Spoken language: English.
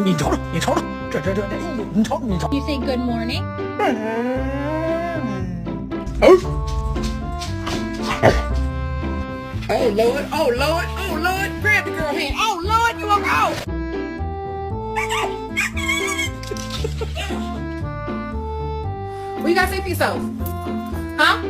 你瞅瞅，你瞅瞅，这，你瞅。You say good morning? Oh Lord, oh Lord, oh Lord, grab the girl hand. Oh Lord, you walk out. What you gotta say for yourself? Huh?